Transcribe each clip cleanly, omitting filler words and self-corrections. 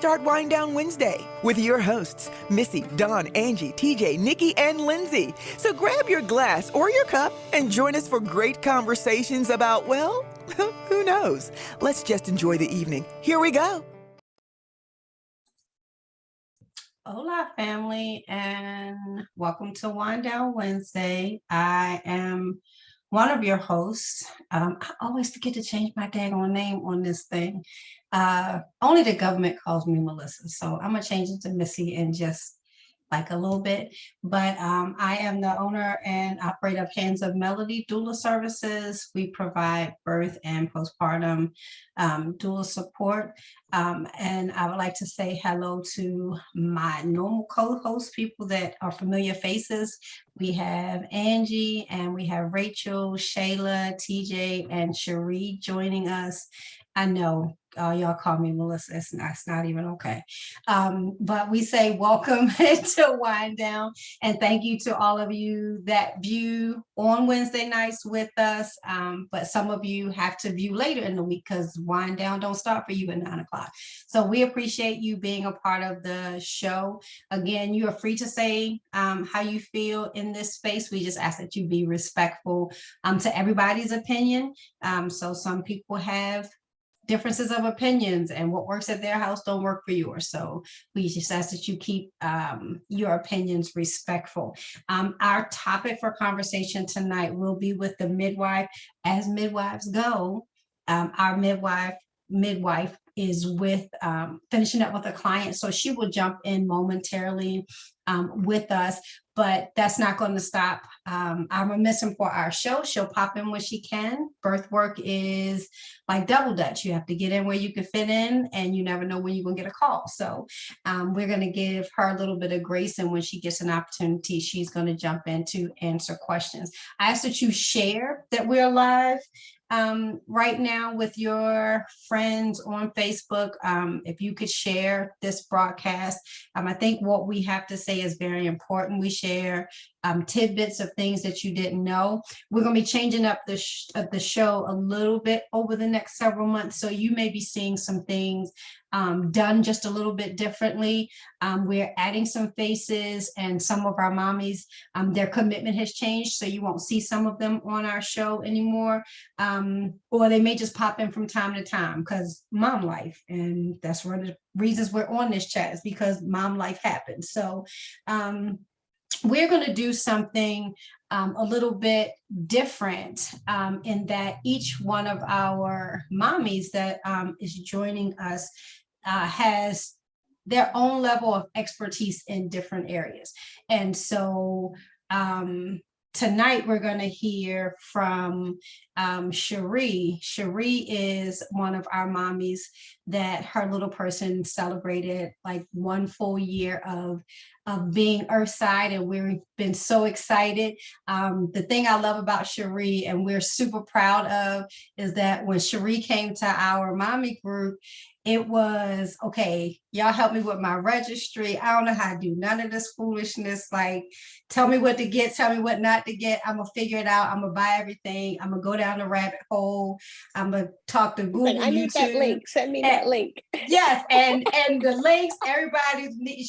start Winedown Wednesday with your hosts, Missy, Dawn, Angie, TJ, Nikki, and Lindsay. So grab your glass or your cup and join us for great conversations about, well, who knows? Let's just enjoy the evening. Here we go. Hola, family, and welcome to Winedown Wednesday. I am one of your hosts. I always forget to change my daggone name on this thing. Only the government calls me Melissa, so I'm gonna change it to Missy in just like a little bit. But I am the owner and operator of Hands of Melody Doula Services. We provide birth and postpartum doula support. And I would like to say hello to my normal co-host, people that are familiar faces. We have Angie and we have Rachel, Shayla, TJ, and Cherie joining us. I know y'all call me Melissa. It's not even okay. But we say welcome to Winedown, and thank you to all of you that view on Wednesday nights with us. But some of you have to view later in the week because Winedown don't start for you at 9 o'clock. So we appreciate you being a part of the show. Again, you are free to say how you feel in this space. We just ask that you be respectful to everybody's opinion. So some people have differences of opinions, and what works at their house don't work for yours. So we just ask that you keep your opinions respectful. Our topic for conversation tonight will be with the midwife. As midwives go, our midwife is with finishing up with a client, so she will jump in momentarily with us, but that's not going to stop our momentum for our show. She'll pop in when she can. Birth work is like double dutch. You have to get in where you can fit in, and you never know when you're going to get a call. So we're going to give her a little bit of grace, and when she gets an opportunity, she's going to jump in to answer questions. I ask that you share that we're live right now with your friends on Facebook. If you could share this broadcast, I think what we have to say is very important. We share tidbits of things that you didn't know. We're going to be changing up the show a little bit over the next several months, so you may be seeing some things done just a little bit differently. We're adding some faces, and some of our mommies, their commitment has changed, so you won't see some of them on our show anymore, or they may just pop in from time to time because mom life, and that's one of the reasons we're on this chat, is because mom life happens. So we're going to do something a little bit different in that each one of our mommies that is joining us has their own level of expertise in different areas. And so tonight we're going to hear from Cherie. Cherie is one of our mommies that her little person celebrated like 1 full year of being Earthside, and we've been so excited. The thing I love about Cherie, and we're super proud of, is that when Cherie came to our mommy group, it was, okay, y'all help me with my registry. I don't know how to do none of this foolishness. Like, tell me what to get, tell me what not to get. I'm going to figure it out. I'm going to buy everything. I'm going to go down the rabbit hole. I'm going to talk to Google, I need YouTube. that link. Send me that link. Yes, and the links,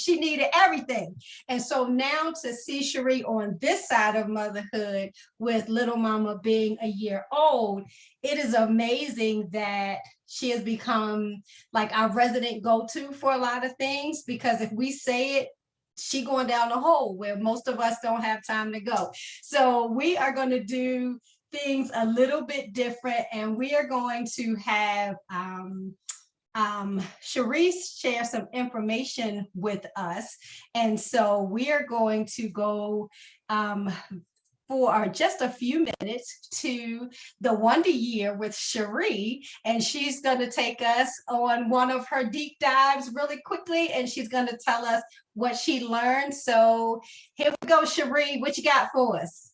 she needed everything. And so now to see Cherie on this side of motherhood with little mama being a year old, it is amazing that she has become like our resident go-to for a lot of things, because if we say it, she going down the hole where most of us don't have time to go. So we are going to do things a little bit different, and we are going to have Cherie share some information with us. And so we are going to go for just a few minutes to the Wonder Year with Cherie, and she's going to take us on one of her deep dives really quickly, and she's going to tell us what she learned. So here we go, Cherie, what you got for us?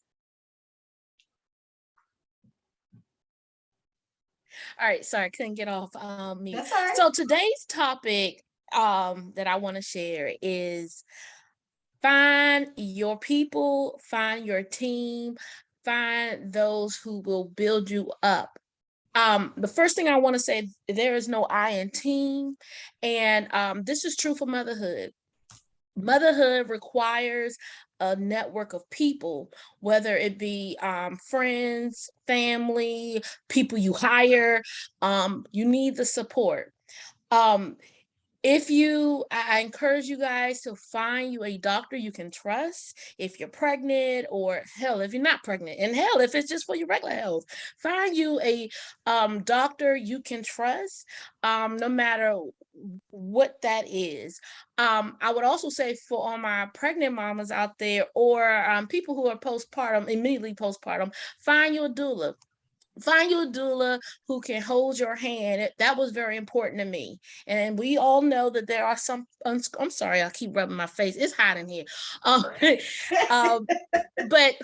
All right, sorry, I couldn't get off mute. That's all right. So today's topic that I want to share is find your people, find your team, find those who will build you up The first thing I want to say, there is no I in team, and this is true for motherhood. Motherhood requires a network of people, whether it be friends, family, people you hire. You need the support. Um, I encourage you guys to find you a doctor you can trust if you're pregnant, or hell, if you're not pregnant, and hell, if it's just for your regular health, find you a doctor you can trust, no matter what that is. I would also say, for all my pregnant mamas out there, or people who are postpartum, immediately postpartum, find you a doula. Find you a doula who can hold your hand. That was very important to me. And we all know that there are some, I'm sorry, I keep rubbing my face. It's hot in here. Um, but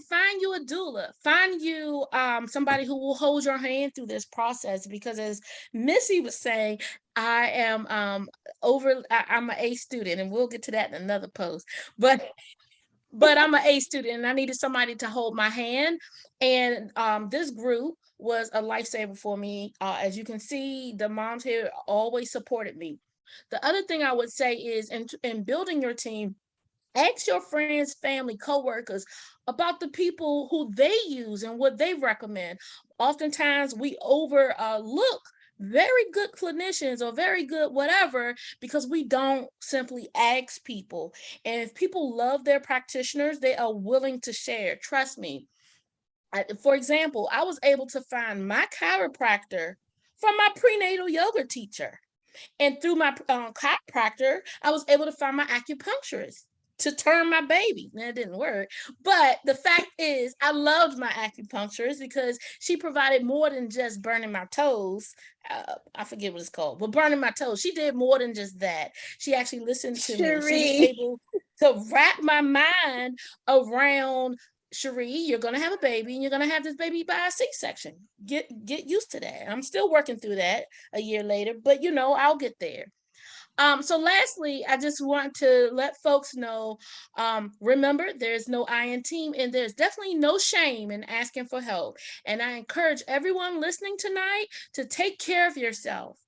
find you a doula. Find you somebody who will hold your hand through this process, because as Missy was saying, I am I'm an A student, and we'll get to that in another post. But I'm an A student, and I needed somebody to hold my hand. And this group was a lifesaver for me. As you can see, the moms here always supported me. The other thing I would say is, in building your team, ask your friends, family, coworkers about the people who they use and what they recommend. Oftentimes we overlook very good clinicians or very good whatever, because we don't simply ask people. And if people love their practitioners, they are willing to share. Trust me. For example, I was able to find my chiropractor from my prenatal yoga teacher. And through my chiropractor, I was able to find my acupuncturist to turn my baby. Now, it didn't work, but the fact is, I loved my acupuncturist because she provided more than just burning my toes. I forget what it's called, but burning my toes. She did more than just that. She actually listened to me. She was able to wrap my mind around, Cherie, you're gonna have a baby, and you're gonna have this baby by a C-section. Get used to that. I'm still working through that a year later, but I'll get there. So lastly, I just want to let folks know, remember, there's no I in team, and there's definitely no shame in asking for help. And I encourage everyone listening tonight to take care of yourself.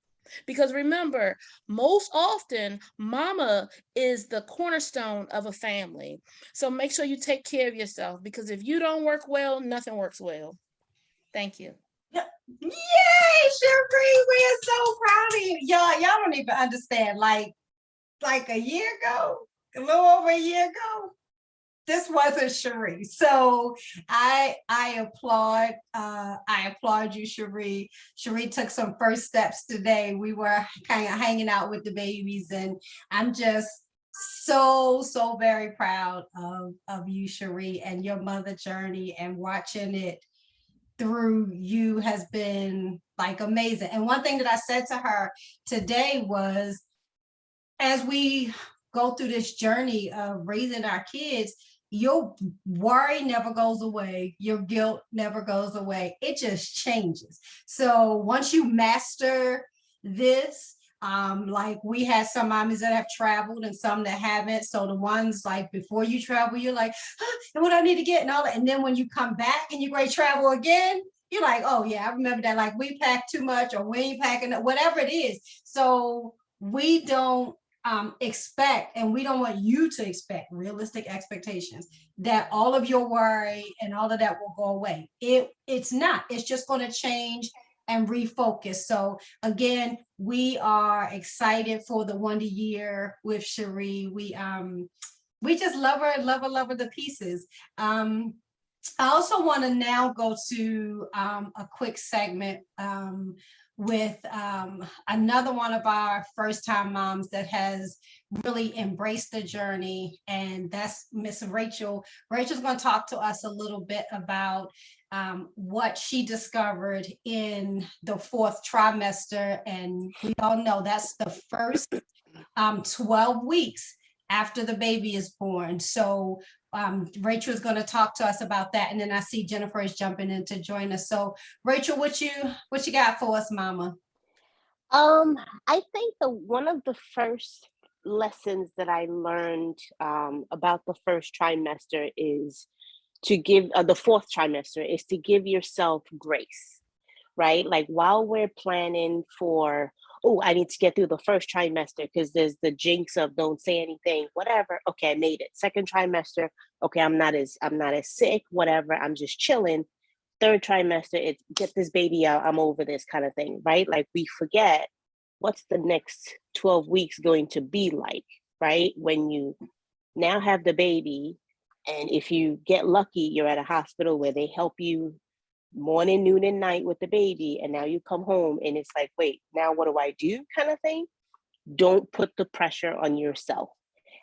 Because remember, most often, mama is the cornerstone of a family. So make sure you take care of yourself, because if you don't work well, nothing works well. Thank you. Yay, Cherie, we are so proud of you. Y'all don't even understand. Like a year ago, a little over a year ago, this wasn't Cherie. So I applaud you, Cherie. Cherie took some first steps today. We were kind of hanging out with the babies, and I'm just so very proud of you, Cherie, and your mother journey, and watching it through you has been like amazing. And one thing that I said to her today was, as we go through this journey of raising our kids, your worry never goes away. Your guilt never goes away. It just changes. So once you master this, like we had some mommies that have traveled and some that haven't. So the ones like before you travel, you're like, and what I need to get and all that. And then when you come back and you go travel again, you're like, oh yeah, I remember that. Like we packed too much, or we ain't packing, whatever it is. So we don't expect, and we don't want you to expect realistic expectations that all of your worry and all of that will go away. It's not. It's just going to change and refocus. So again, we are excited for the Wonder Year with Cherie. We just love her to pieces. I also want to now go to a quick segment with another one of our first-time moms that has really embraced the journey, and that's Miss Rachel. Rachel's going to talk to us a little bit about what she discovered in the fourth trimester, and we all know that's the first 12 weeks after the baby is born. So Rachel is going to talk to us about that, and then I see Jennifer is jumping in to join us. So Rachel, what you got for us, Mama? I think one of the first lessons that I learned about the first trimester is to give the fourth trimester is to give yourself grace. right? Like while we're planning for, oh, I need to get through the first trimester because there's the jinx of don't say anything, whatever. Okay, I made it. Second trimester, okay, I'm not as sick, whatever. I'm just chilling. Third trimester, it's get this baby out. I'm over this kind of thing, right? Like we forget what's the next 12 weeks going to be like, right? When you now have the baby, and if you get lucky, you're at a hospital where they help you morning, noon, and night with the baby, and now you come home and it's like, wait, now what do I do kind of thing. Don't put the pressure on yourself.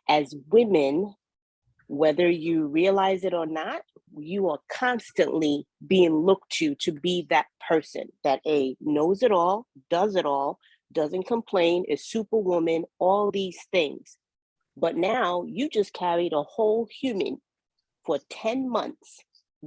As women, whether you realize it or not, you are constantly being looked to be that person that knows it all, doesn't complain, is superwoman, all these things. But now you just carried a whole human for 10 months,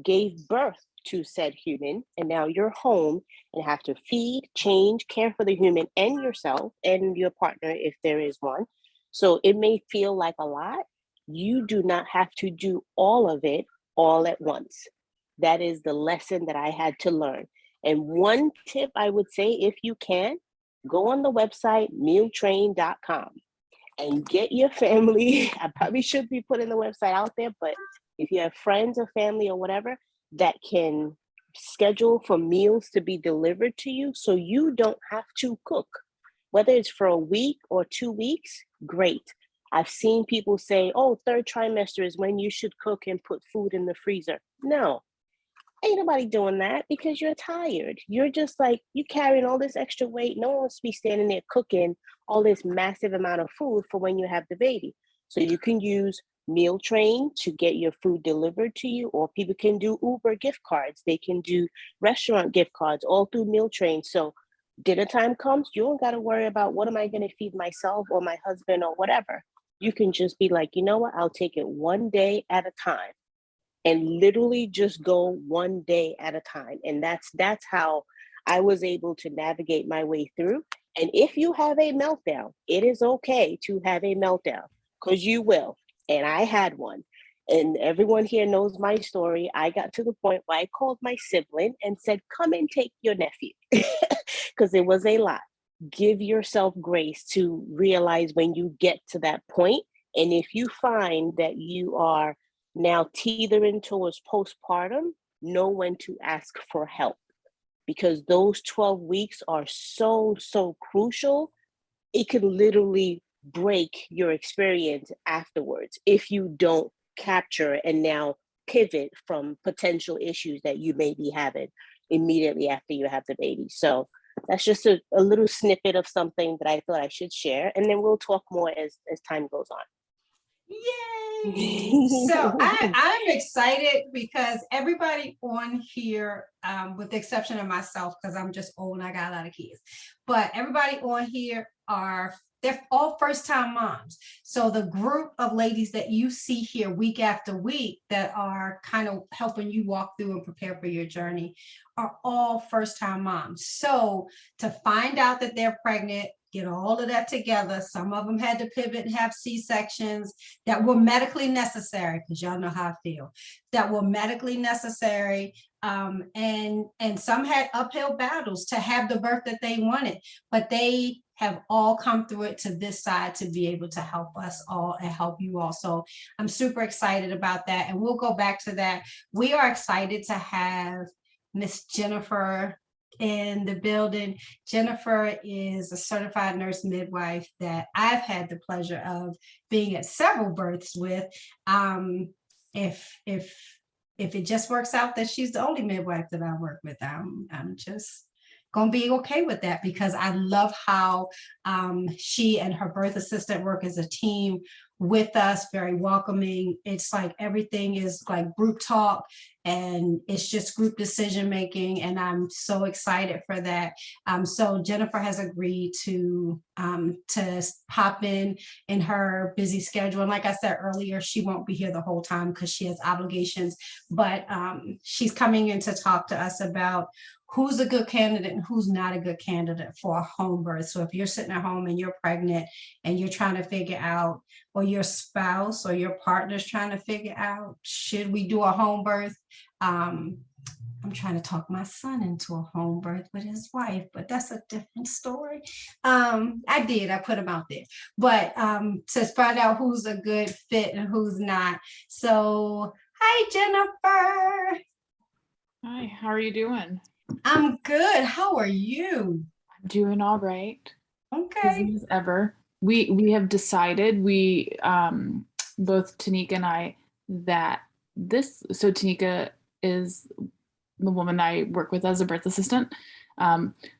gave birth to said human, and now you're home and have to feed, change, care for the human and yourself and your partner if there is one. So it may feel like a lot. You do not have to do all of it all at once. That is the lesson that I had to learn. And one tip I would say, if you can, go on the website mealtrain.com and get your family. I probably should be putting the website out there, but if you have friends or family or whatever that can schedule for meals to be delivered to you so you don't have to cook, whether it's for a week or 2 weeks, great. I've seen people say, oh, third trimester is when you should cook and put food in the freezer. No, ain't nobody doing that because you're tired. You're just like, you carrying all this extra weight. No one wants to be standing there cooking all this massive amount of food for when you have the baby. So you can use Meal Train to get your food delivered to you, or people can do Uber gift cards. They can do restaurant gift cards all through Meal Train. So dinner time comes, you don't got to worry about what am I going to feed myself or my husband or whatever. You can just be like, you know what, I'll take it one day at a time and literally just go one day at a time. And that's how I was able to navigate my way through. And if you have a meltdown, it is okay to have a meltdown because you will. And I had one. And everyone here knows my story. I got to the point where I called my sibling and said, come and take your nephew, because it was a lot. Give yourself grace to realize when you get to that point. And if you find that you are now teetering towards postpartum, know when to ask for help, because those 12 weeks are so, so crucial. It can literally break your experience afterwards if you don't capture and now pivot from potential issues that you may be having immediately after you have the baby. So that's just a little snippet of something that I thought I should share. And then we'll talk more as time goes on. Yay! So I'm excited because everybody on here, with the exception of myself, because I'm just old and I got a lot of kids, but everybody on here they're all first-time moms. So the group of ladies that you see here week after week that are kind of helping you walk through and prepare for your journey are all first-time moms. So to find out that they're pregnant, get all of that together. Some of them had to pivot and have C-sections that were medically necessary, because y'all know how I feel, that were medically necessary. And some had uphill battles to have the birth that they wanted, but they have all come through it to this side to be able to help us all and help you all. So I'm super excited about that. And we'll go back to that. We are excited to have Miss Jennifer in the building. Jennifer is a certified nurse midwife that I've had the pleasure of being at several births with. If it just works out that she's the only midwife that I work with, I'm just gonna be okay with that, because I love how she and her birth assistant work as a team with us, very welcoming. It's like everything is like group talk and it's just group decision making, and I'm so excited for that. So Jennifer has agreed to pop in her busy schedule, and like I said earlier, she won't be here the whole time because she has obligations, but she's coming in to talk to us about who's a good candidate and who's not a good candidate for a home birth. So if you're sitting at home and you're pregnant and you're trying to figure out, or your spouse or your partner's trying to figure out, should we do a home birth? I'm trying to talk my son into a home birth with his wife, but that's a different story. I put him out there, but to find out who's a good fit and who's not. So, hi, Jennifer. Hi, how are you doing? I'm good. How are you? I'm doing all right. Okay. Busy as ever. We have decided, both Tanika and I, that so Tanika is the woman I work with as a birth assistant.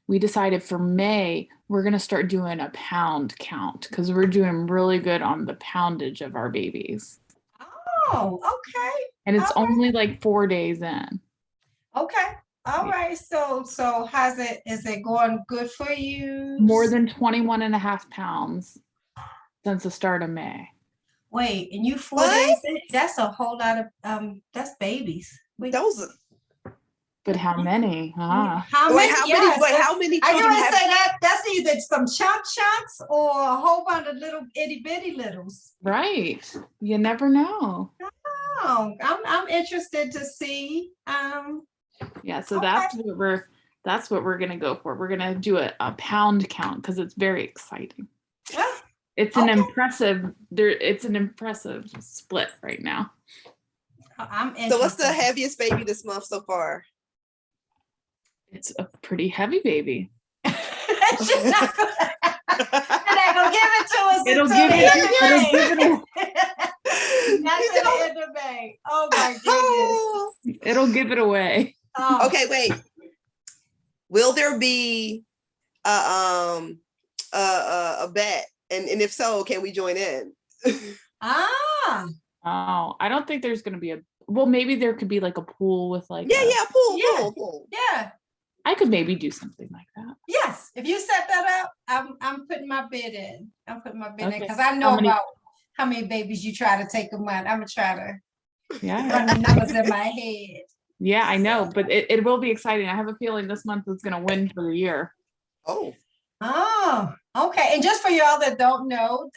We decided for May, we're going to start doing a pound count because we're doing really good on the poundage of our babies. Oh, okay. And it's Okay. only like 4 days in. Okay. All right. So is it going good for you? More than 21 and a half pounds since the start of May. Wait, and you 4 What? days in? That's a whole lot of that's babies. Wait, Those are, But how many? Huh? how wait, many? how Yes, many? Wait, how many I children gotta have? say that's either some chunks or a whole bunch of little itty bitty littles. Right. You never know. Oh, I'm interested to see. Yeah, so Okay. that's what we're gonna go for. We're gonna do a pound count because it's very exciting. Yeah. It's an impressive split right now. I'm interested. So what's the heaviest baby this month so far? It's a pretty heavy baby. She's not gonna give it to us It'll until give the it- end of it'll give May. it Not till the end of May. Oh my goodness. It'll give it away. Oh. Okay, wait. Will there be a bet? And if so, can we join in? Ah. Oh, I don't think there's gonna be maybe there could be like a pool with like Yeah, Yeah. pool. Yeah. I could maybe do something like that. Yes. If you set that up, I'm putting my bid in. I'm putting my bid in Okay. because I know How many- about how many babies you try to take a month. I'm gonna try to Yeah. run the numbers in my head. Yeah, I know, but it will be exciting. I have a feeling this month is gonna win for the year. Oh, Oh, okay. And just for y'all that don't know,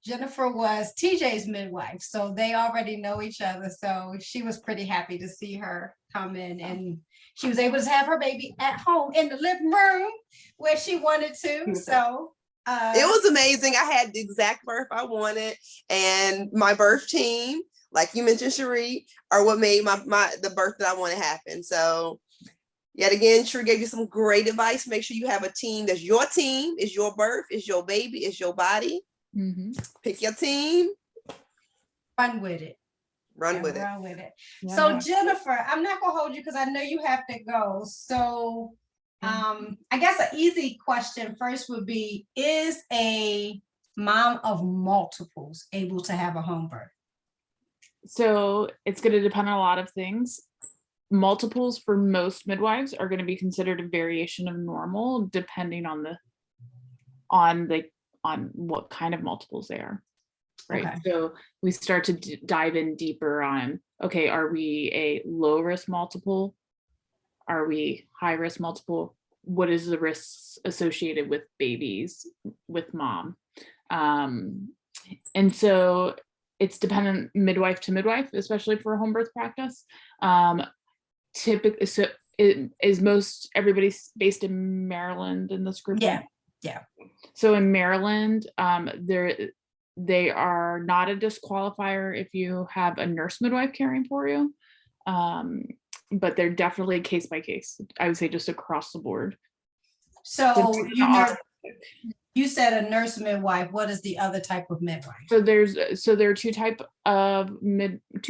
Jennifer was TJ's midwife, so they already know each other. So she was pretty happy to see her come in, and she was able to have her baby at home in the living room where she wanted to. So it was amazing. I had the exact birth I wanted, and my birth team, like you mentioned, Cherie, are what made the birth that I want to happen. So yet again, Cherie gave you some great advice. Make sure you have a team that's your team, is your birth, is your baby, is your body. Mm-hmm. Pick your team, run with it. run with it. Run with it. Yeah. So Jennifer, I'm not gonna hold you because I know you have to go. So I guess an easy question first would be, is a mom of multiples able to have a home birth? So it's going to depend on a lot of things. Multiples for most midwives are going to be considered a variation of normal, depending on what kind of multiples they are. Right. Okay. So we start to dive in deeper on, okay, are we a low risk multiple? Are we high risk multiple? What is the risks associated with babies with mom? And so it's dependent midwife to midwife, especially for home birth practice. Typically, so everybody's based in Maryland in this group? Yeah. So in Maryland, they are not a disqualifier if you have a nurse midwife caring for you. But they're definitely case by case. I would say just across the board. So you said a nurse midwife. What is the other type of midwife? So there are two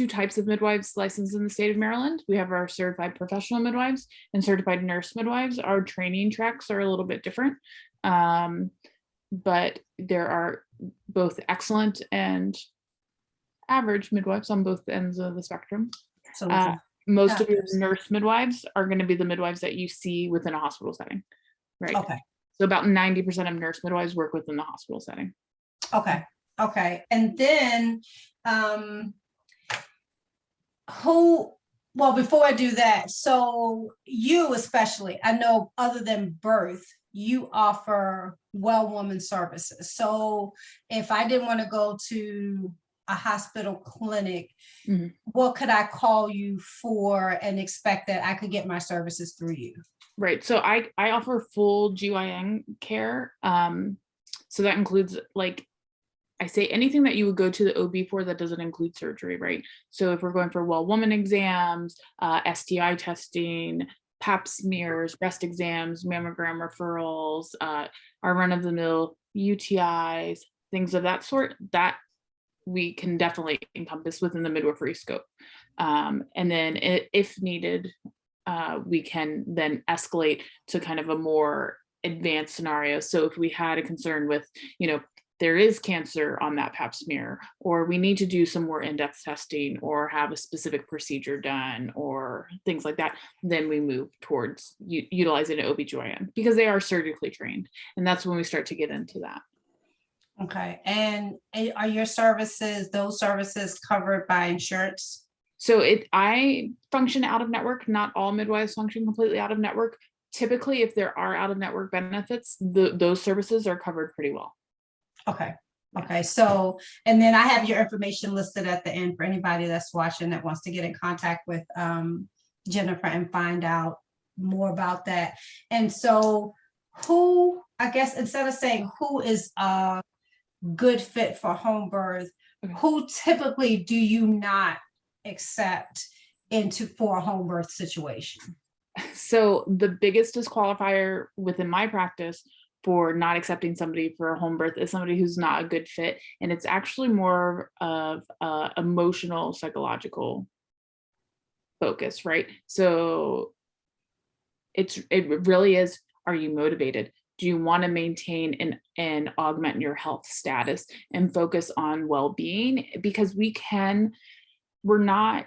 types of midwives licensed in the state of Maryland. We have our certified professional midwives and certified nurse midwives. Our training tracks are a little bit different, but there are both excellent and average midwives on both ends of the spectrum. So Most of your nurse midwives are going to be the midwives that you see within a hospital setting, right? okay. So about 90% of nurse midwives work within the hospital setting. Okay. And then before I do that, so you especially, I know other than birth, you offer well woman services. So if I didn't want to go to a hospital clinic, Mhm. what could I call you for and expect that I could get my services through you? Right. So I offer full GYN care. So that includes, like, I say anything that you would go to the OB for that doesn't include surgery, right? So if we're going for well woman exams, STI testing, pap smears, breast exams, mammogram referrals, our run-of-the-mill UTIs, things of that sort, that we can definitely encompass within the midwifery scope. And then if needed, we can then escalate to kind of a more advanced scenario. So if we had a concern with, there is cancer on that pap smear, or we need to do some more in-depth testing or have a specific procedure done or things like that, then we move towards utilizing an OB/GYN because they are surgically trained. And that's when we start to get into that. Okay. And are your services, those services covered by insurance? So I function out of network. Not all midwives function completely out of network. Typically, if there are out of network benefits, those services are covered pretty well. Okay. Okay. So, and then I have your information listed at the end for anybody that's watching that wants to get in contact with Jennifer and find out more about that. And so who, I guess, instead of saying who is a good fit for home birth, Okay. who typically do you not accept for a home birth situation? So the biggest disqualifier within my practice for not accepting somebody for a home birth is somebody who's not a good fit. And it's actually more of emotional, psychological focus, right? So it really is, are you motivated? Do you want to maintain and augment your health status and focus on well-being? Because we're not,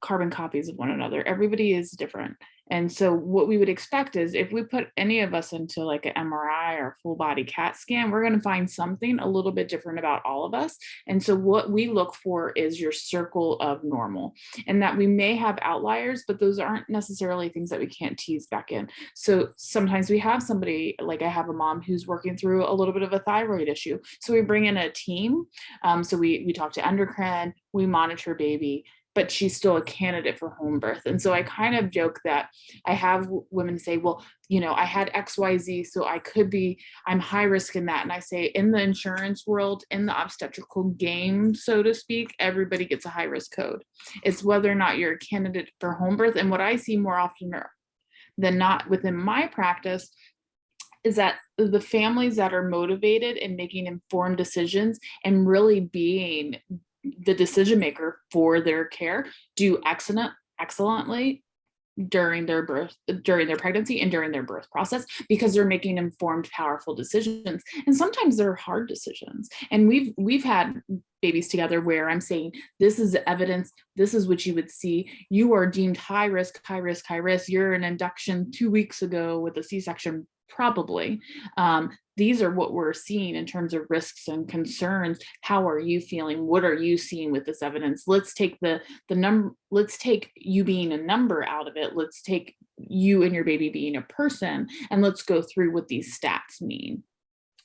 carbon copies of one another. Everybody is different. And so what we would expect is if we put any of us into like an MRI or full body CAT scan, we're going to find something a little bit different about all of us. And so what we look for is your circle of normal, and that we may have outliers, but those aren't necessarily things that we can't tease back in. So sometimes we have somebody, like I have a mom who's working through a little bit of a thyroid issue. So we bring in a team. So we talk to endocrine, we monitor baby, but she's still a candidate for home birth. And so I kind of joke that I have women say, well, I had XYZ, so I'm high risk in that. And I say, in the insurance world, in the obstetrical game, so to speak, everybody gets a high risk code. It's whether or not you're a candidate for home birth. And what I see more often than not within my practice is that the families that are motivated and making informed decisions and really being the decision maker for their care do excellently during their birth, during their pregnancy, and during their birth process, because they're making informed, powerful decisions. And sometimes they're hard decisions. And we've had babies together where I'm saying, this is the evidence, this is what you would see. You are deemed high risk, high risk, high risk. You're an induction 2 weeks ago with a C-section, probably. These are what we're seeing in terms of risks and concerns. How are you feeling? What are you seeing with this evidence? Let's take the number, let's take you being a number out of it. Let's take you and your baby being a person, and let's go through what these stats mean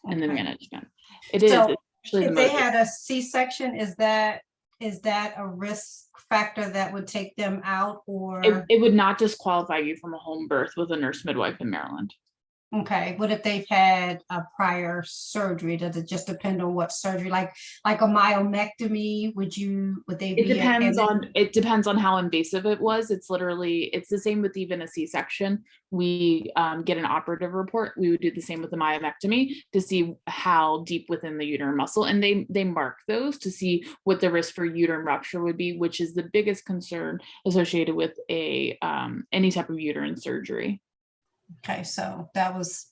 and the management. It is actually if they had a C-section, is that a risk factor that would take them out, or it would not disqualify you from a home birth with a nurse midwife in Maryland. Okay, what if they've had a prior surgery? Does it just depend on what surgery? Like a myomectomy? Would they be? It depends on how invasive it was. It's the same with even a C-section. We get an operative report. We would do the same with the myomectomy to see how deep within the uterine muscle, and they mark those to see what the risk for uterine rupture would be, which is the biggest concern associated with any type of uterine surgery. Okay, so that was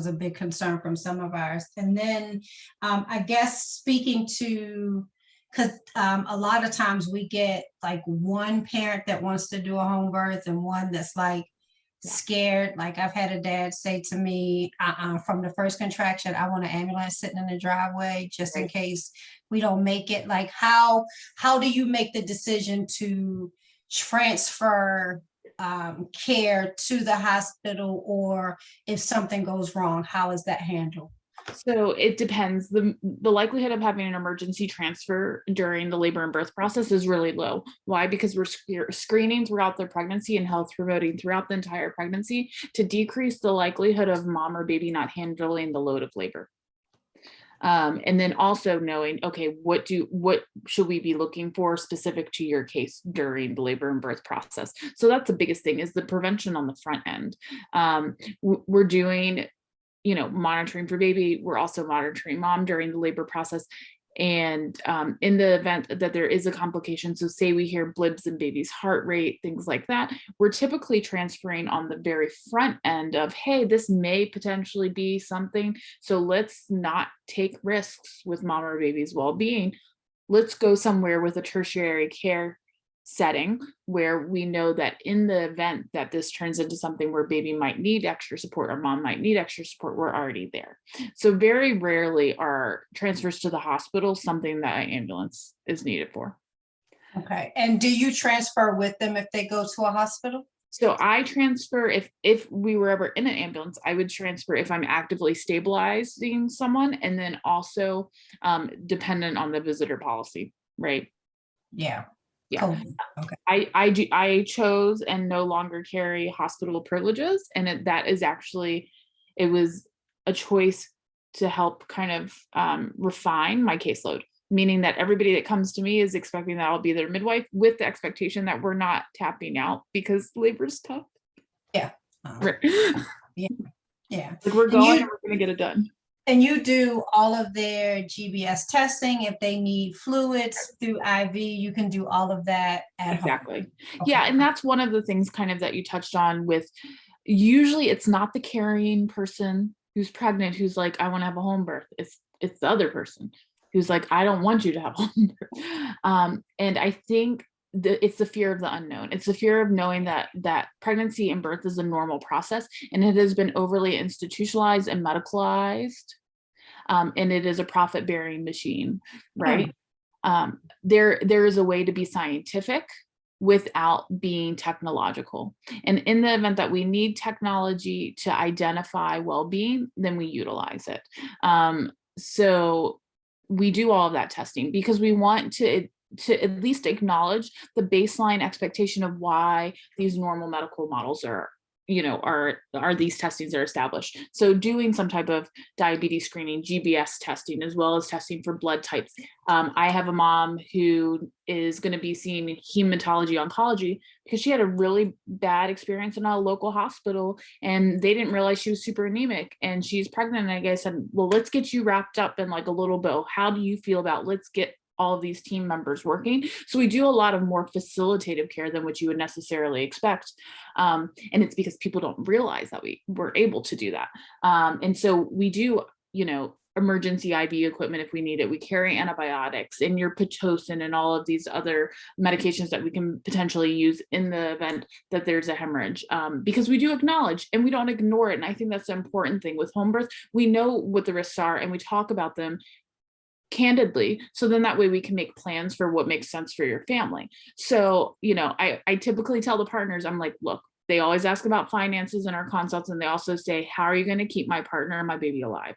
a big concern from some of ours. And then I guess speaking to, because a lot of times we get like one parent that wants to do a home birth and one that's like scared. Like I've had a dad say to me, from the first contraction, I want an ambulance sitting in the driveway just in case we don't make it. Like how do you make the decision to transfer care to the hospital, or if something goes wrong, how is that handled? So it depends. The likelihood of having an emergency transfer during the labor and birth process is really low. Why? Because we're screening throughout the pregnancy and health promoting throughout the entire pregnancy to decrease the likelihood of mom or baby not handling the load of labor. And then also knowing, okay, what should we be looking for specific to your case during the labor and birth process? So that's the biggest thing, is the prevention on the front end. We're doing, monitoring for baby. We're also monitoring mom during the labor process. And in the event that there is a complication, so say we hear blips in baby's heart rate, things like that, we're typically transferring on the very front end of, hey, this may potentially be something. So let's not take risks with mom or baby's well-being. Let's go somewhere with a tertiary care setting where we know that in the event that this turns into something where baby might need extra support or mom might need extra support, we're already there. So very rarely are transfers to the hospital something that an ambulance is needed for. Okay. And do you transfer with them if they go to a hospital? So I transfer, if we were ever in an ambulance, I would transfer if I'm actively stabilizing someone, and then also dependent on the visitor policy, right? Yeah. Yeah. Cool. Okay. I chose and no longer carry hospital privileges, and that is actually, it was a choice to help kind of refine my caseload, meaning that everybody that comes to me is expecting that I'll be their midwife, with the expectation that we're not tapping out because labor's tough. Yeah. Right. Yeah. Like we're going and we're going to get it done. And you do all of their GBS testing. If they need fluids through IV, you can do all of that at Exactly. home. Yeah. Okay. And that's one of the things kind of that you touched on with, usually it's not the carrying person who's pregnant who's like, I want to have a home birth. It's the other person who's like, I don't want you to have a home birth. And I think it's the fear of the unknown. It's the fear of knowing that pregnancy and birth is a normal process, and it has been overly institutionalized and medicalized, and it is a profit-bearing machine, right? There is a way to be scientific without being technological. And in the event that we need technology to identify well-being, then we utilize it. So we do all of that testing because we want to at least acknowledge the baseline expectation of why these normal medical models are these testings are established. So doing some type of diabetes screening, GBS testing, as well as testing for blood types. I have a mom who is going to be seeing hematology oncology because she had a really bad experience in a local hospital and they didn't realize she was super anemic and she's pregnant. And I said, well, let's get you wrapped up in like a little bow. How do you feel about, let's get all of these team members working. So we do a lot of more facilitative care than what you would necessarily expect. And it's because people don't realize that we're able to do that. And so we do, emergency IV equipment if we need it. We carry antibiotics and your Pitocin and all of these other medications that we can potentially use in the event that there's a hemorrhage, because we do acknowledge and we don't ignore it. And I think that's the important thing with home birth. We know what the risks are and we talk about them candidly, so then that way we can make plans for what makes sense for your family. So I typically tell the partners, I'm like, look, they always ask about finances in our consults, and they also say, how are you going to keep my partner and my baby alive?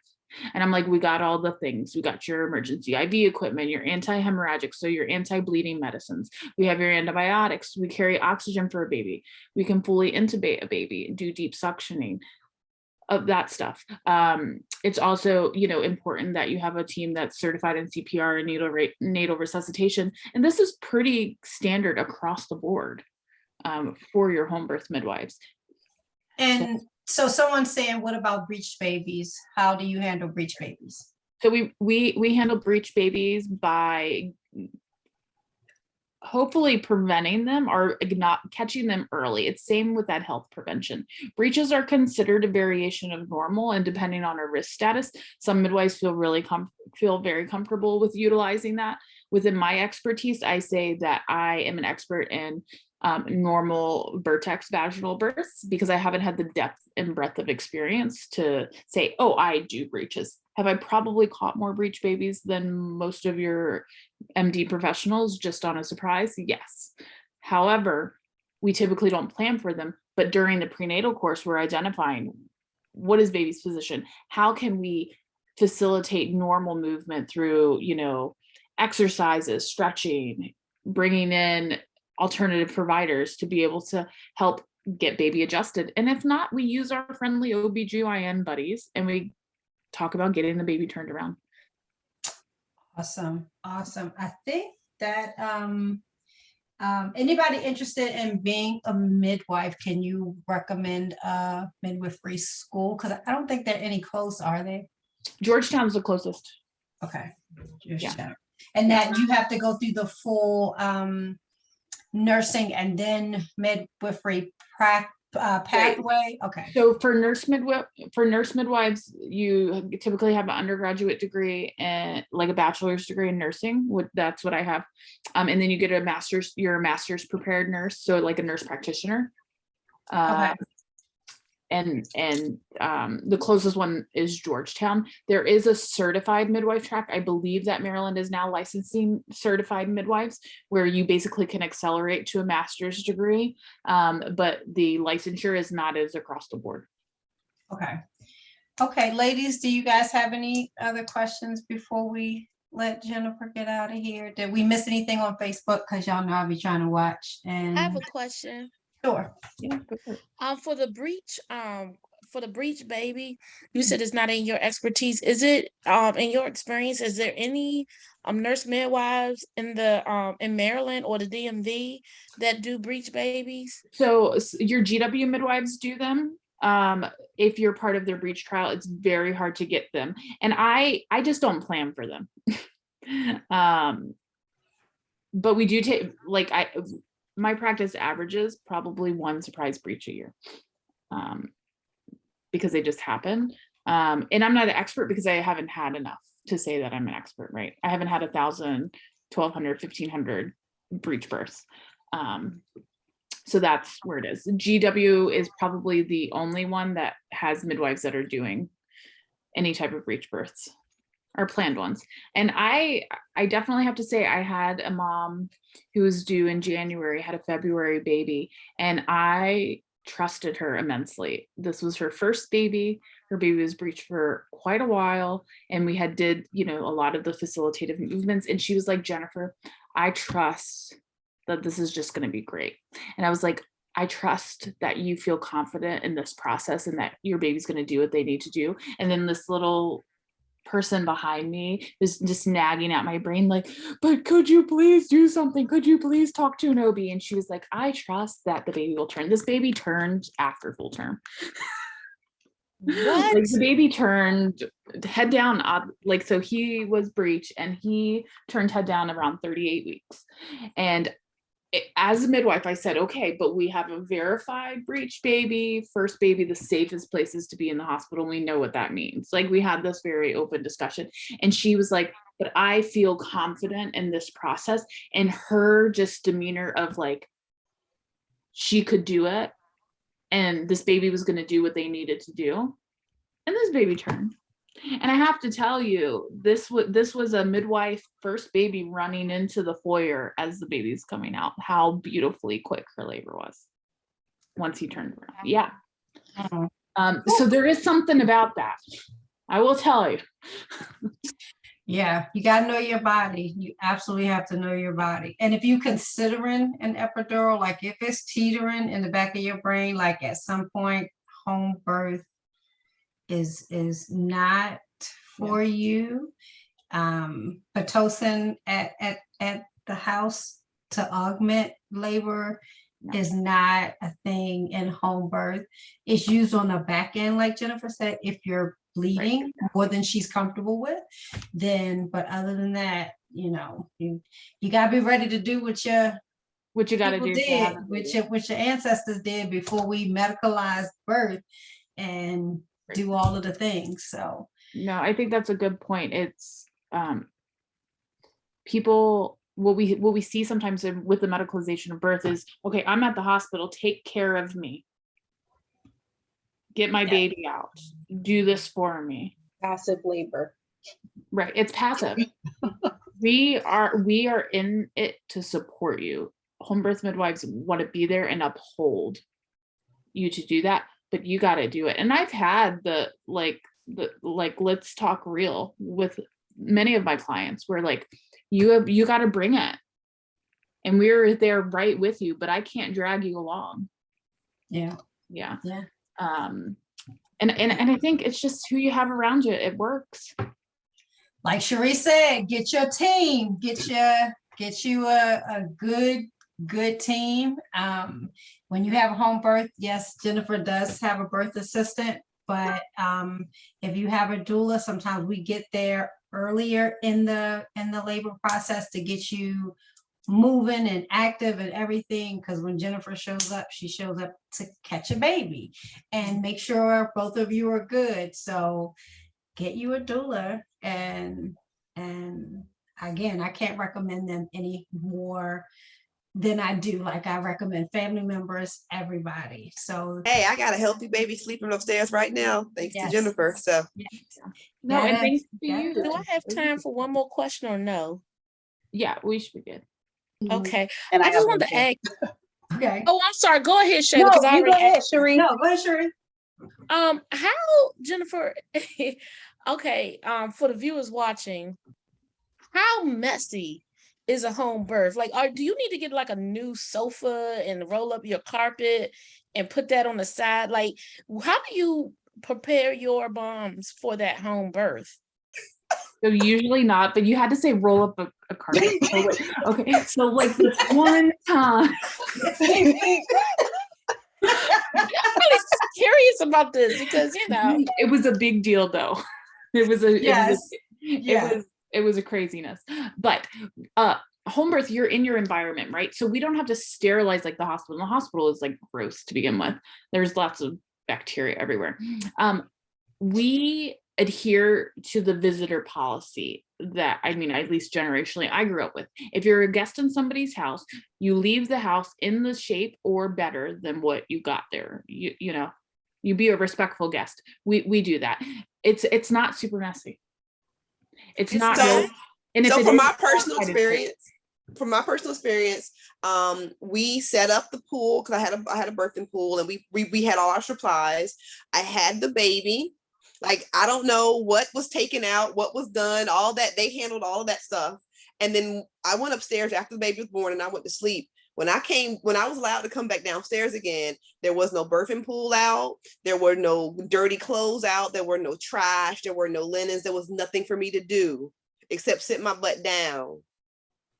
And I'm like, we got all the things. We got your emergency IV equipment, your anti-hemorrhagic, so your anti-bleeding medicines. We have your antibiotics. We carry oxygen for a baby. We can fully intubate a baby, do deep suctioning, of that stuff. It's also, important that you have a team that's certified in CPR and natal resuscitation. And this is pretty standard across the board for your home birth midwives. And so someone's saying, what about breech babies? How do you handle breech babies? So we handle breech babies by hopefully preventing them or not catching them early. It's same with that health prevention. Breaches are considered a variation of normal, and depending on our risk status, some midwives feel very comfortable with utilizing that. Within my expertise, I say that I am an expert in normal vertex vaginal births because I haven't had the depth and breadth of experience to say, oh, I do breaches. Have I probably caught more breech babies than most of your MD professionals just on a surprise? Yes. However, we typically don't plan for them, but during the prenatal course, we're identifying what is baby's position? How can we facilitate normal movement through, exercises, stretching, bringing in alternative providers to be able to help get baby adjusted. And if not, we use our friendly OBGYN buddies and we talk about getting the baby turned around. Awesome. I think that anybody interested in being a midwife, can you recommend a midwifery school? Because I don't think there are any close, are they? Georgetown's the closest. Okay. Yeah. And that you have to go through the full nursing and then midwifery pathway. Okay. So for nurse midwives, you typically have an undergraduate degree and like a bachelor's degree in nursing. That's what I have. And then you get a master's. You're a master's prepared nurse, so like a nurse practitioner. Okay. And the closest one is Georgetown. There is a certified midwife track. I believe that Maryland is now licensing certified midwives, where you basically can accelerate to a master's degree, but the licensure is not as across the board. Okay, ladies, do you guys have any other questions before we let Jennifer get out of here? Did we miss anything on Facebook? Because y'all know I'll be trying to watch. And I have a question. sure. Yeah, go for it. For the breech baby, you said it's not in your expertise. Is it in your experience? Is there any nurse midwives in Maryland or the DMV that do breech babies? So your GW midwives do them. If you're part of their breech trial, it's very hard to get them. And I just don't plan for them. But we do take, my practice averages probably one surprise breech a year, because they just happen. And I'm not an expert because I haven't had enough to say that I'm an expert, right? I haven't had 1,000, 1,200, 1,500 breech births. So that's where it is. GW is probably the only one that has midwives that are doing any type of breech births or planned ones. And I definitely have to say, I had a mom who was due in January, had a February baby, and I trusted her immensely. This was her first baby. Her baby was breeched for quite a while, and we did a lot of the facilitative movements. And she was like, Jennifer, I trust that this is just going to be great. And I was like, I trust that you feel confident in this process and that your baby's going to do what they need to do. And then this little person behind me is just nagging at my brain, like, but could you please do something? Could you please talk to an OB? And she was like, I trust that the baby will turn. This baby turned after full term. What? Like the baby turned head down, so he was breech and he turned head down around 38 weeks. And as a midwife, I said, okay, but we have a verified breech baby, first baby, the safest places to be in the hospital. We know what that means. Like we had this very open discussion, and she was like, but I feel confident in this process. And her just demeanor of like, she could do it. And this baby was going to do what they needed to do. And this baby turned. And I have to tell you, this was a midwife first baby running into the foyer as the baby's coming out. How beautifully quick her labor was once he turned around. Yeah. So there is something about that. I will tell you. Yeah, you got to know your body. You absolutely have to know your body. And if you're considering an epidural, like if it's teetering in the back of your brain, like at some point home birth is not for you. Pitocin at the house to augment labor is not a thing in home birth. It's used on the back end, like Jennifer said, if you're bleeding more than she's comfortable with, then, but other than that, you gotta be ready to do what you gotta do, what your ancestors did before we medicalized birth and do all of the things. So no, I think that's a good point. It's people, what we see sometimes with the medicalization of birth is, okay, I'm at the hospital, take care of me, get my baby out, do this for me. Passive labor. Right, it's passive. we are in it to support you. Home birth midwives want to be there and uphold you to do that, but you got to do it. And I've had like, let's talk real with many of my clients. We're like, you got to bring it. And we're there right with you, but I can't drag you along. Yeah. Yeah. Yeah. And I think it's just who you have around you. It works. Like Cherie said, get your team, get you a good team. When you have a home birth, yes, Jennifer does have a birth assistant, but if you have a doula, sometimes we get there earlier in the labor process to get you moving and active and everything, because when Jennifer shows up, she shows up to catch a baby and make sure both of you are good. So get you a doula, and again, I can't recommend them any more than I do. Like, I recommend family members, everybody. So Hey, I got a healthy baby sleeping upstairs right now, thanks to yes. Jennifer. So No, and thanks to Yeah. you. Do I have time for one more question or no? Yeah, we should be good. Okay. And I just have wanted to one ask. Okay. Oh, I'm sorry. Go ahead, Shay, too. because No, I you go already ahead, asked. Cherie. No, go ahead, Cherie. How, Jennifer, okay, for the viewers watching, how messy is a home birth? Like, do you need to get like a new sofa and roll up your carpet and put that on the side? Like, how do you prepare your moms for that home birth? So usually not, but you had to say roll up a carpet. So, okay, so like this one time. I'm really curious about this because, It was a big deal though. It was a craziness. But home birth, you're in your environment, right? So we don't have to sterilize like the hospital. The hospital is like gross to begin with. There's lots of bacteria everywhere. We adhere to the visitor policy that, I mean, at least generationally, I grew up with. If you're a guest in somebody's house, you leave the house in the shape or better than what you got there. You know, you be a respectful guest. We do that. It's not super messy. It's not. So, really, and if so it from is, my personal it's great. experience, we set up the pool because I had a birthing pool, and we had all our supplies. I had the baby. Like, I don't know what was taken out, what was done, all that. They handled all of that stuff. And then I went upstairs after the baby was born, and I went to sleep. When I was allowed to come back downstairs again, there was no birthing pool out. There were no dirty clothes out. There were no trash. There were no linens. There was nothing for me to do except sit my butt down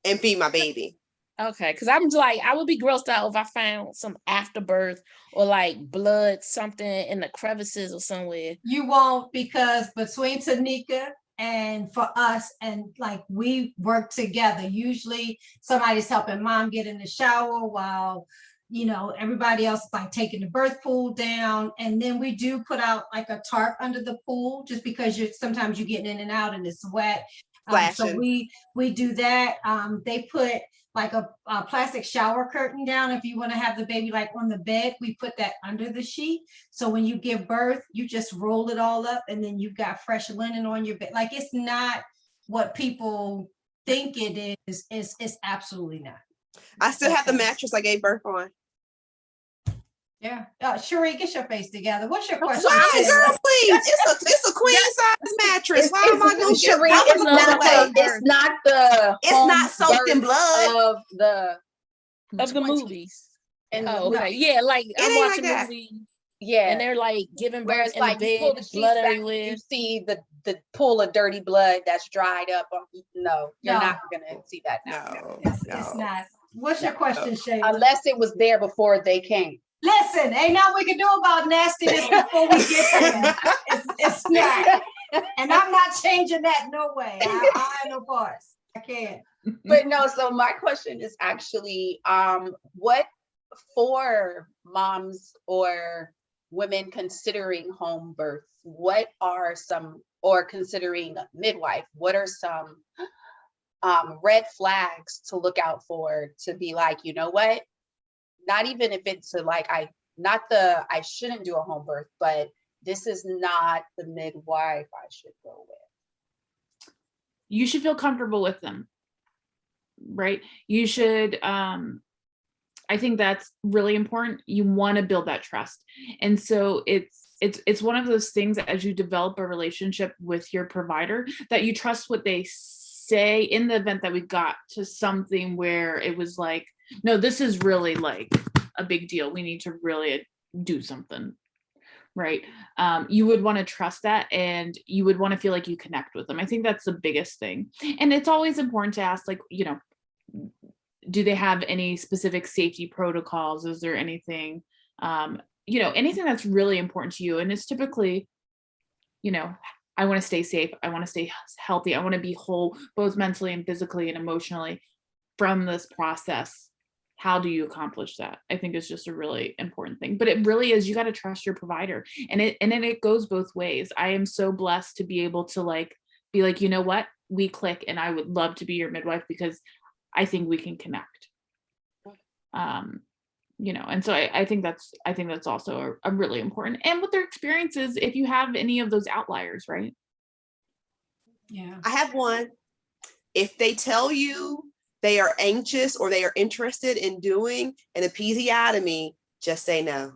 and feed my baby. Okay, because I'm like, I would be grossed out if I found some afterbirth or like blood, something in the crevices or somewhere. You won't, because between Tanika and for us, and like, we work together. Usually somebody's helping mom get in the shower while, everybody else is like taking the birth pool down. And then we do put out like a tarp under the pool, just because sometimes you're getting in and out and it's wet. So we do that. They put like a plastic shower curtain down. If you want to have the baby like on the bed, we put that under the sheet. So when you give birth, you just roll it all up, and then you've got fresh linen on your bed. Like, it's not what people think it is. It's absolutely not. I still have the mattress I gave birth on. Yeah. Cherie, get your face together. What's your question? Why, girl, please? It's a queen size mattress. Why am I going to Cherie, it's not soaked in blood of the movies. And okay. Yeah, like I'm watching like movies. Yeah. And they're like giving birth in like, the you pull bed, the blood sheets back, everywhere. you see the pool of dirty blood that's dried up. No, you're not gonna see that now. No, it's not. What's your question, Shayla? Unless it was there before they came. Listen, ain't nothing we can do about nastiness before we get there. It's not. And I'm not changing that, no way. I have no parts. I can't. But no, so my question is actually, what for moms or women considering home birth, what are some, or considering midwife, what are some red flags to look out for, to be like, you know what? Not even if it's like, I shouldn't do a home birth, but this is not the midwife I should go with. You should feel comfortable with them, right? You should, I think that's really important. You want to build that trust. And so it's it's one of those things that as you develop a relationship with your provider, that you trust what they say. In the event that we got to something where it was like, no, this is really like a big deal, we need to really do something, right? You would want to trust that, and you would want to feel like you connect with them. I think that's the biggest thing. And it's always important to ask, like, you know, do they have any specific safety protocols? Is there anything, you know, anything that's really important to you? And it's typically, you know, I want to stay safe, I want to stay healthy, I want to be whole, both mentally and physically and emotionally from this process. How do you accomplish that? I think it's just a really important thing. But it really is, you got to trust your provider. And then it goes both ways. I am so blessed to be able to like be like, you know what, we click, and I would love to be your midwife because I think we can connect. You know, and so I think that's also a really important. And with their experiences, if you have any of those outliers, right? Yeah. I have one. If they tell you they are anxious or they are interested in doing an episiotomy, just say no.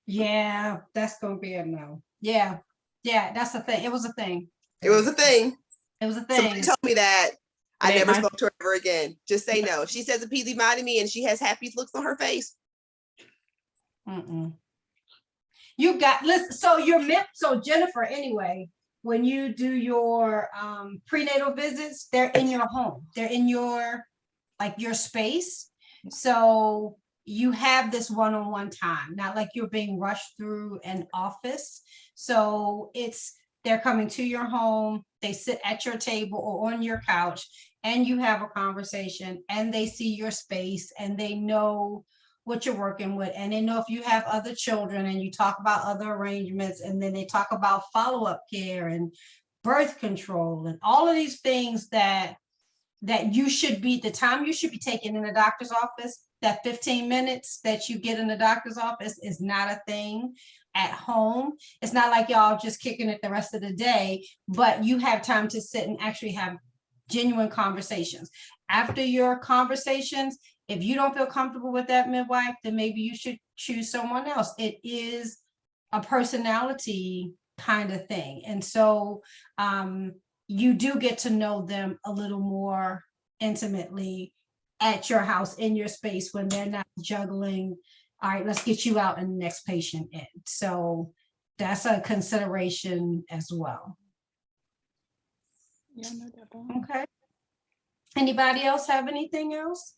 Yeah, that's gonna be a no. Yeah, that's the thing. It was a thing. It was a thing. It was a Somebody thing. told me that. I It ain't never my- spoke to her ever again. Just say no. If she says episiotomy and she has happy looks on her face, Mm-mm. You got, listen, so you're meant, so Jennifer, anyway, when you do your prenatal visits, they're in your home. They're in your, like, your space. So you have this one-on-one time, not like you're being rushed through an office. So they're coming to your home, they sit at your table or on your couch, and you have a conversation, and they see your space, and they know what you're working with, and they know if you have other children, and you talk about other arrangements, and then they talk about follow-up care and birth control and all of these things that you should be, the time you should be taking in the doctor's office, that 15 minutes that you get in the doctor's office is not a thing at home. It's not like y'all just kicking it the rest of the day, but you have time to sit and actually have genuine conversations. After your conversations, if you don't feel comfortable with that midwife, then maybe you should choose someone else. It is a personality kind of thing. And so you do get to know them a little more intimately at your house, in your space, when they're not juggling, all right, let's get you out and the next patient in. So that's a consideration as well. Yeah, no doubt. Okay. Anybody else have anything else?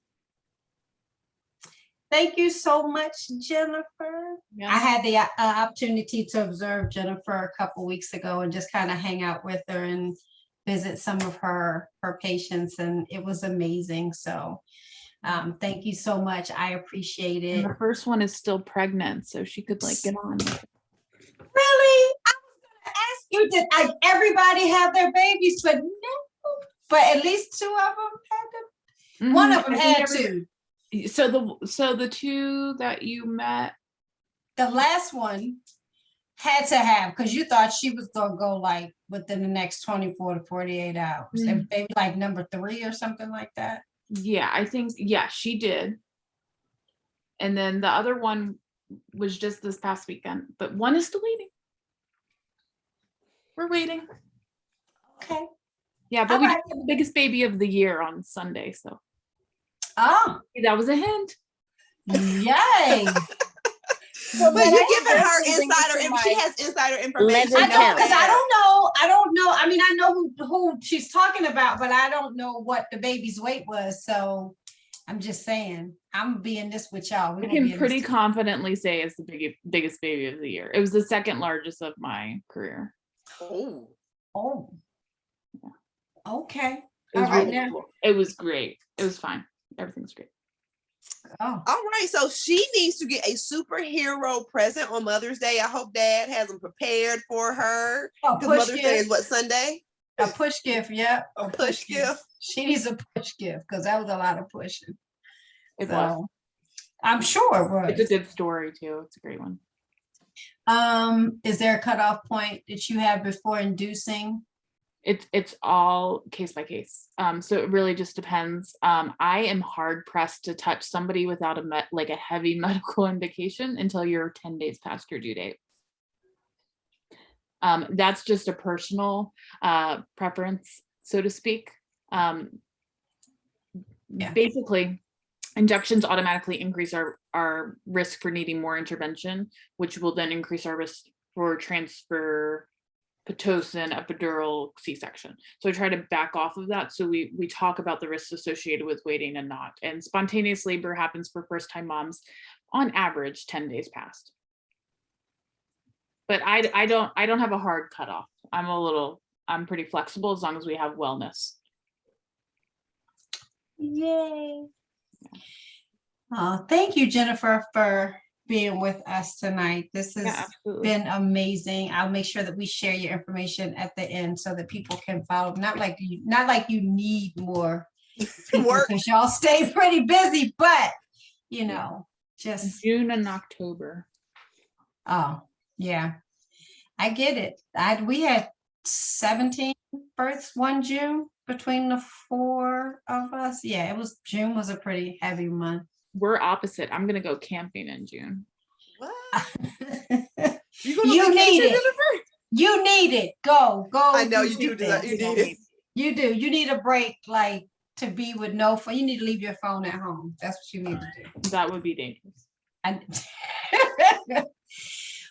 Thank you so much, Jennifer. Yeah. I had the opportunity to observe Jennifer a couple weeks ago and just kind of hang out with her and visit some of her patients, and it was amazing. So thank you so much. I appreciate it. And the first one is still pregnant, so she could like get on. Really? I was gonna ask you, did everybody have their babies? But no, but at least two of them had them. One of them had two. So the two that you met, The last one had to have, because you thought she was gonna go like within the next 24 to 48 hours. And maybe like number 3 or something like that. yeah, I think, yeah, she did. And then the other one was just this past weekend, but one is still waiting. We're waiting. Okay. Yeah, but All we right. had the biggest baby of the year on Sunday, so Oh, that was a hint. yay. but you're giving her insider, if she has insider information. Let I it don't, count. because I don't know. I mean, I know who she's talking about, but I don't know what the baby's weight was. So I'm just saying, I'm being this with y'all. I can pretty confidently say it's the biggest baby of the year. It was the second largest of my career. Oh. Oh. Okay. It was All right, really now. cool. It was great. It was fine. Everything's great. Oh. All right, so she needs to get a superhero present on Mother's Day. I hope Dad has them prepared for her. A Because push Mother's Day is gift. what, Sunday? A push gift, yeah. A push gift. She needs a push gift because that was a lot of pushing. It So, was. I'm sure it was. It's a good story too. It's a great one. Is there a cutoff point that you have before inducing? it's all case by case. So it really just depends. I am hard pressed to touch somebody without a heavy medical indication until you're 10 days past your due date. That's just a personal preference, so to speak. Basically, injections automatically increase our risk for needing more intervention, which will then increase our risk for transfer, Pitocin, epidural, C-section. So I try to back off of that. So we talk about the risks associated with waiting and not. And spontaneous labor happens for first-time moms on average 10 days past. But I don't have a hard cutoff. I'm pretty flexible as long as we have wellness. Yay. Oh, thank you, Jennifer, for being with us tonight. This has been amazing. I'll make sure that we share your information at the end so that people can follow. Not like you need more work because y'all stay pretty busy, but just June and October. Oh, yeah. I get it. We had 17 births 1 June between the 4 of us. Yeah, June was a pretty heavy month. We're opposite. I'm gonna go camping in June. What? You need it. Jennifer? You need it. Go. I know you do. You need it. You do. You need a break, like to be with no phone. You need to leave your phone at home. That's what you need to do. That would be dangerous.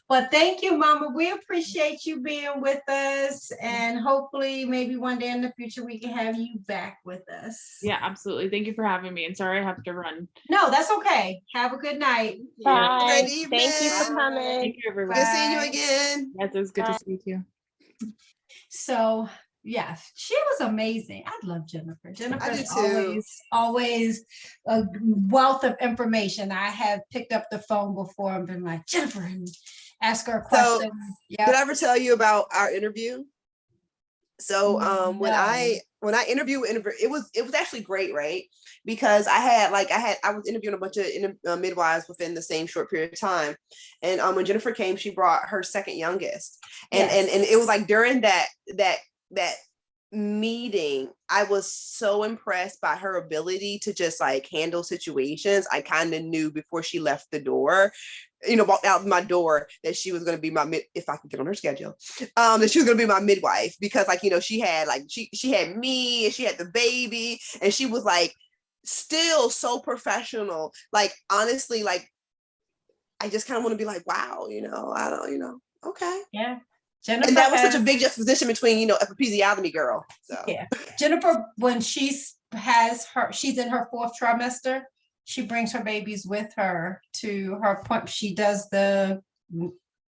Well, thank you, Mama. We appreciate you being with us, and hopefully maybe one day in the future we can have you back with us. Yeah, absolutely. Thank you for having me, and sorry I have to run. No, that's okay. Have a good night. Bye. Good evening. Thank you for coming. Thank you, everybody. Good seeing you again. Yes, it was good to see you too. So yeah, she was amazing. I love Jennifer. Jennifer's too. always a wealth of information. I have picked up the phone before and been like, Jennifer, and ask her a question. Did I ever tell you about our interview? So when I interviewed it was actually great, right? Because I was interviewing a bunch of midwives within the same short period of time, and when Jennifer came, she brought her second youngest, and it was like during that meeting, I was so impressed by her ability to just like handle situations. I kind of knew before she left the door, walked out my door, that she was going to be my if I could get on her schedule, that she was going to be my midwife, because she had she had me and she had the baby, and she was like still so professional. Like honestly, like I just kind of want to be like, wow, I don't, okay, yeah. Jennifer, and that was such a big juxtaposition between, a episiotomy girl. So yeah, Jennifer, when she's in her 4th trimester, she brings her babies with her to her point. She does the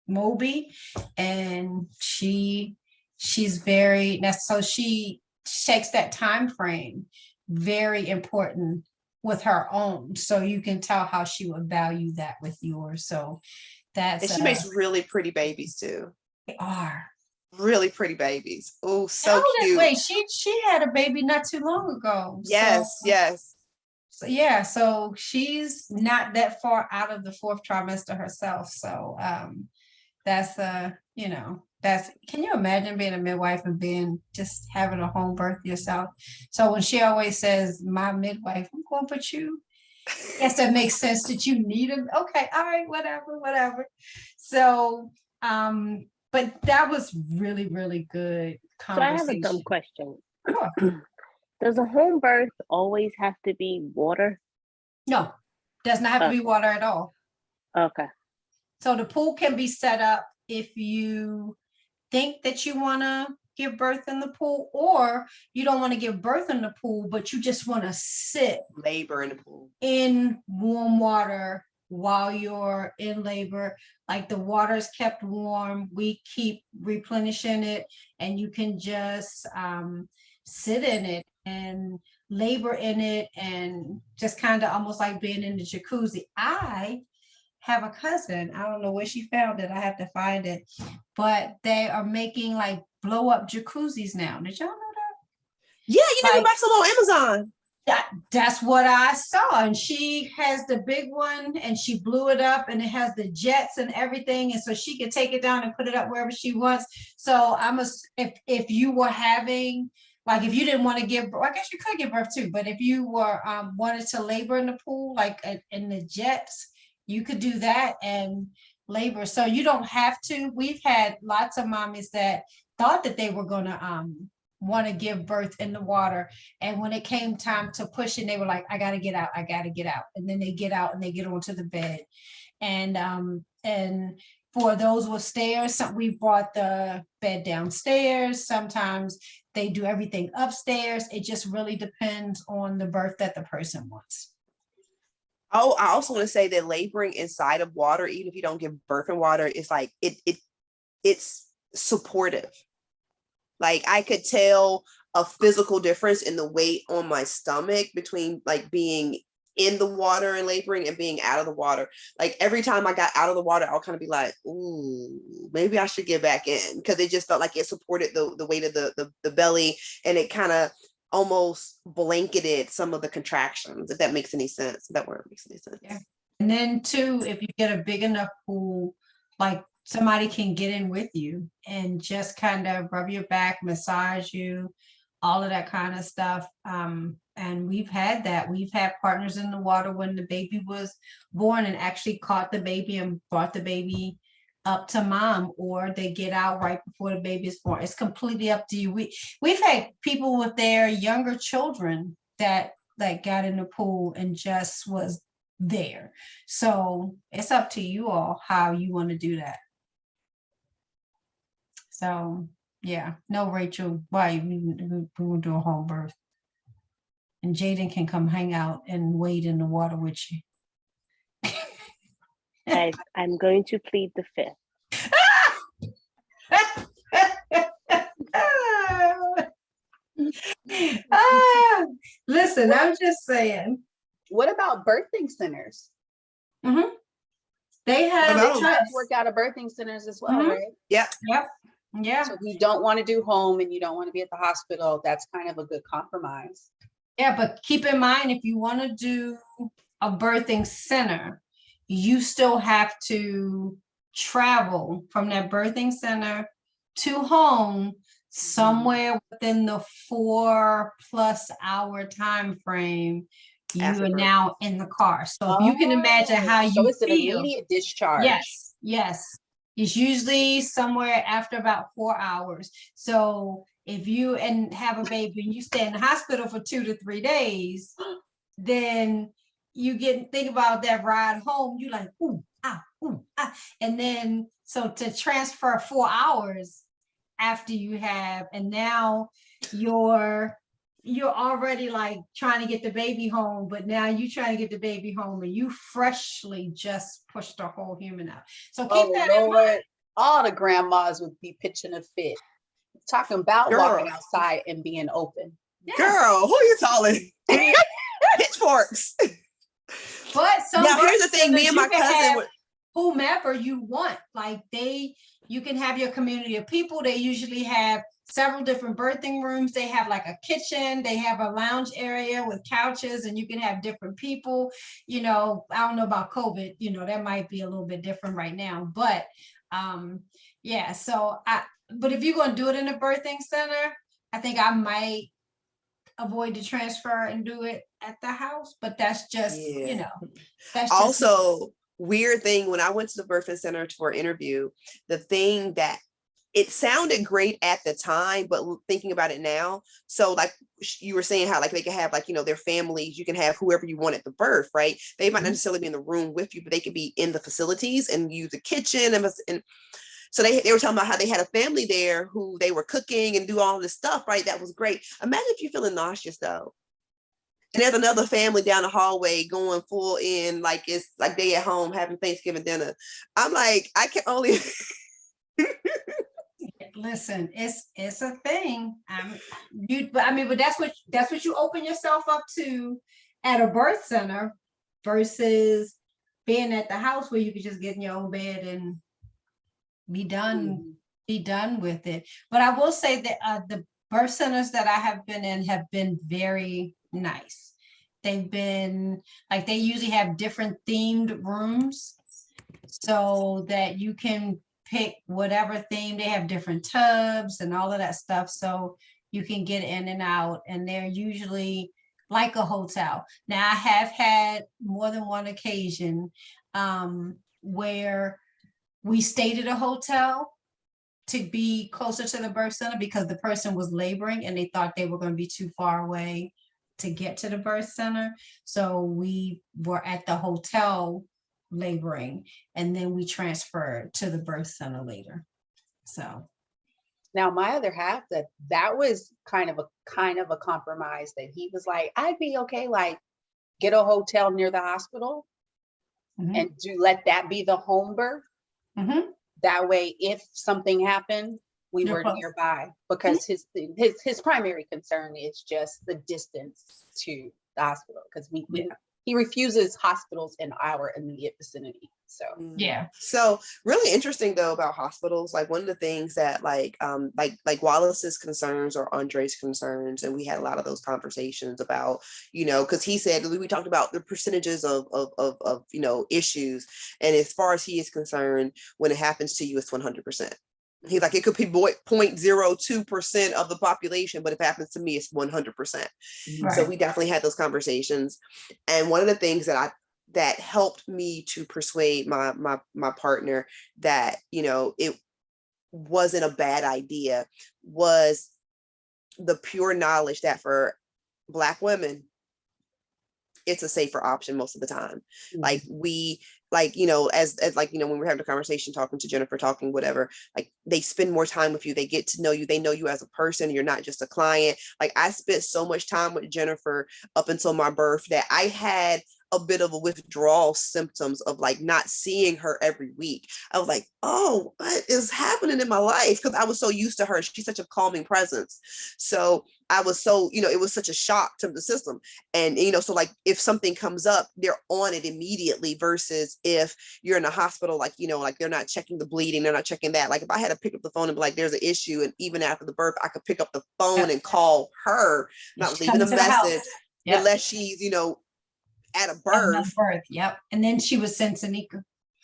Moby, and she's very, so she takes that time frame very important with her own. So you can tell how she would value that with yours. So and she makes really pretty babies too. They are really pretty babies. Oh, so cute. Wait, she had a baby not too long ago. Yes, yes. So yeah, so she's not that far out of the 4th trimester herself. So that's can you imagine being a midwife and just having a home birth yourself? So when she always says, my midwife, I'm going to put you. Yes, that makes sense that you need them. Okay, all right, whatever. So but that was really, really good conversation. So I have a dumb question. Sure. Does a home birth always have to be water? No, does not have to be water at all. Okay. So the pool can be set up if you think that you want to give birth in the pool, or you don't want to give birth in the pool, but you just want to sit labor in the pool in warm water while you're in labor. Like the water's kept warm, we keep replenishing it, and you can just sit in it and labor in it, and just kind of almost like being in the jacuzzi. I have a cousin, I don't know where she found it, I have to find it, but they are making like blow up jacuzzis now. Did y'all know that? Yeah, you can buy some on Amazon. That's what I saw. And she has the big one and she blew it up and it has the jets and everything. And so she can take it down and put it up wherever she wants. So if you were having, like, if you didn't want to give, I guess you could give birth too, but if you were wanted to labor in the pool, like in the jets, you could do that and labor. So you don't have to. We've had lots of mommies that thought that they were going to want to give birth in the water. And when it came time to push it, they were like, I got to get out. I got to get out. And then they get out and they get onto the bed. And for those with stairs, we brought the bed downstairs. Sometimes they do everything upstairs. It just really depends on the birth that the person wants. Oh, I also want to say that laboring inside of water, even if you don't give birth in water, it's like it's supportive. Like I could tell a physical difference in the weight on my stomach between like being in the water and laboring and being out of the water. Like every time I got out of the water, I'll kind of be like, ooh, maybe I should get back in, because it just felt like it supported the weight of the belly, and it kind of almost blanketed some of the contractions, if that makes any sense. That word makes any sense. Yeah. And then too, if you get a big enough pool, like somebody can get in with you and just kind of rub your back, massage you, all of that kind of stuff. And we've had that. We've had partners in the water when the baby was born and actually caught the baby and brought the baby up to mom, or they get out right before the baby is born. It's completely up to you. We've had people with their younger children that got in the pool and just was there. So it's up to you all how you want to do that. So yeah, no, Rachel, why we will do a home birth. And Jaden can come hang out and wade in the water with you. I'm going to plead the fifth. Listen, I'm just saying. What about birthing centers? Mm-hmm. They have work out of birthing centers as well, right? Yep. Yeah. So if you don't want to do home and you don't want to be at the hospital, that's kind of a good compromise. Yeah, but keep in mind, if you want to do a birthing center, you still have to travel from that birthing center to home somewhere within the 4+ hour time frame. You are now in the car. So if you can imagine how you so it's an feel, immediate discharge. Yes. It's usually somewhere after about 4 hours. So if you have a baby and you stay in the hospital for 2 to 3 days, then you think about that ride home. You like, ooh, ah. And then, so to transfer 4 hours after you have, and now you're already like trying to get the baby home, but now you trying to get the baby home and you freshly just pushed a whole human out. So keep that in mind. All the grandmas would be pitching a fit. Talking about walking outside and being open. Yes. Girl, who are you calling? Pitchforks. But now here's the thing, me and my cousin would, whomever you want, like you can have your community of people. They usually have several different birthing rooms. They have like a kitchen, they have a lounge area with couches, and you can have different people. I don't know about COVID, that might be a little bit different right now, but yeah, so but if you're going to do it in a birthing center, I think I might avoid the transfer and do it at the house, but that's just, that's also weird thing. When I went to the birthing center for an interview, the thing that it sounded great at the time, but thinking about it now, so like you were saying how like they can have like, their families, you can have whoever you want at the birth, right? They might not necessarily be in the room with you, but they could be in the facilities and use the kitchen. And so they were talking about how they had a family there who they were cooking and do all this stuff, right? That was great. Imagine if you're feeling nauseous though. And there's another family down the hallway going full in, like it's like they at home having Thanksgiving dinner. I'm like, I can only... Listen, it's a thing. But that's what you open yourself up to at a birth center versus being at the house where you can just get in your own bed and be done with it. But I will say that the birth centers that I have been in have been very nice. they've been like, they usually have different themed rooms so that you can pick whatever theme. They have different tubs and all of that stuff, so you can get in and out, and they're usually like a hotel. Now, I have had more than one occasion where we stayed at a hotel to be closer to the birth center because the person was laboring and they thought they were going to be too far away to get to the birth center. So we were at the hotel laboring, and then we transferred to the birth center later. So Now, my other half, that was kind of a compromise, that he was like, I'd be okay, like get a hotel near the hospital and let that be the home birth. That way, if something happened, we were nearby, because his primary concern is just the distance to the hospital, because he refuses hospitals in our immediate vicinity. So yeah. So really interesting though about hospitals. Like one of the things that like Wallace's concerns or Andre's concerns, and we had a lot of those conversations about, you know, because he said, we talked about the percentages of you know, issues, and as far as he is concerned, when it happens to you, it's 100%. He's like, it could be 0.02% of the population, but if it happens to me, it's 100%. Right. So we definitely had those conversations. And one of the things that helped me to persuade my partner that, you know, it wasn't a bad idea was the pure knowledge that for Black women, it's a safer option most of the time. Like we, like, you know, as like, you know, when we're having a conversation, talking to Jennifer, talking whatever, like they spend more time with you, they get to know you, they know you as a person, you're not just a client. Like I spent so much time with Jennifer up until my birth that I had a bit of a withdrawal symptoms of like not seeing her every week. I was like, oh, what is happening in my life? Because I was so used to her. She's such a calming presence. So I was so, you know, it was such a shock to the system. And, you know, so like if something comes up, they're on it immediately versus if you're in a hospital, like, you know, like they're not checking the bleeding, they're not checking that. Like if I had to pick up the phone and be like, there's an issue. And even after the birth, I could pick up the phone and call her, not leaving a message, unless she's, you know, at a birth. Yep. And then she was sent to Tanika.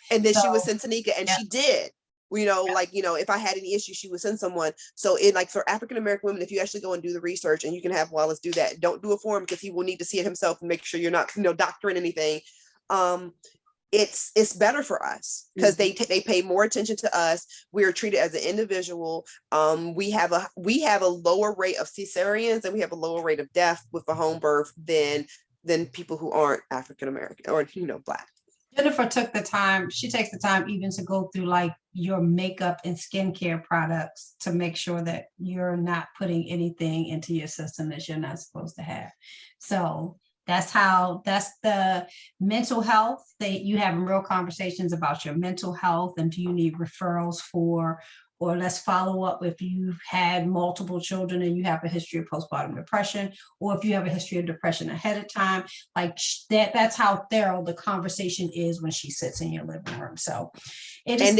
And then she was sent to Tanika, and she did. You know, like, you know, if I had any issue, she would send someone. So it, like for African-American women, if you actually go and do the research, and you can have Wallace do that, don't do it for him because he will need to see it himself and make sure you're not, you know, doctoring anything. It's better for us because they pay more attention to us. We are treated as an individual. We have a lower rate of cesareans, and we have a lower rate of death with a home birth than people who aren't African-American or, you know, Black. Jennifer took the time, she takes the time even to go through like your makeup and skincare products to make sure that you're not putting anything into your system that you're not supposed to have. So that's the mental health that you have real conversations about your mental health, and do you need referrals for, or let's follow up if you've had multiple children and you have a history of postpartum depression, or if you have a history of depression ahead of time, like that's how thorough the conversation is when she sits in your living room. So it is. And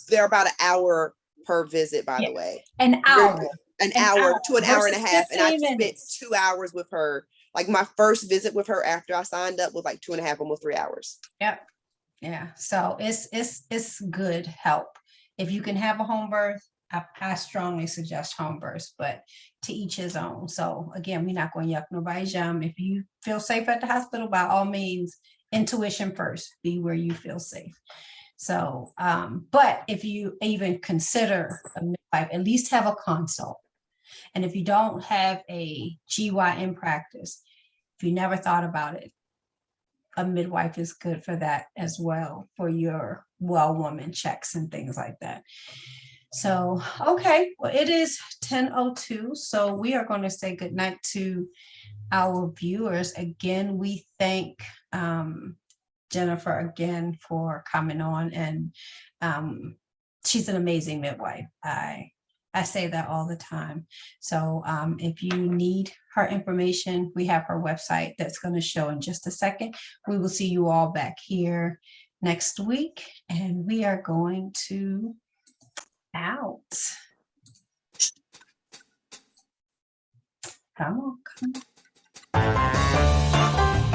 they're about an hour per visit, by the way. An hour to an hour and a half. And I spent minutes. 2 hours with her. Like my first visit with her after I signed up was like 2.5, almost 3 hours. Yep. Yeah. So it's good help. If you can have a home birth, I strongly suggest home births, but to each his own. So again, we're not going to yuck nobody's yum. If you feel safe at the hospital, by all means, intuition first, be where you feel safe. So, but if you even consider a midwife, at least have a consult. And if you don't have a GYN practice, if you never thought about it, a midwife is good for that as well, for your well woman checks and things like that. So, okay, well, it is 10:02. So we are going to say goodnight to our viewers. Again, we thank Jennifer again for coming on, and she's an amazing midwife. I say that all the time. So if you need her information, we have her website that's going to show in just a second. We will see you all back here next week, and we are going to out. Come on.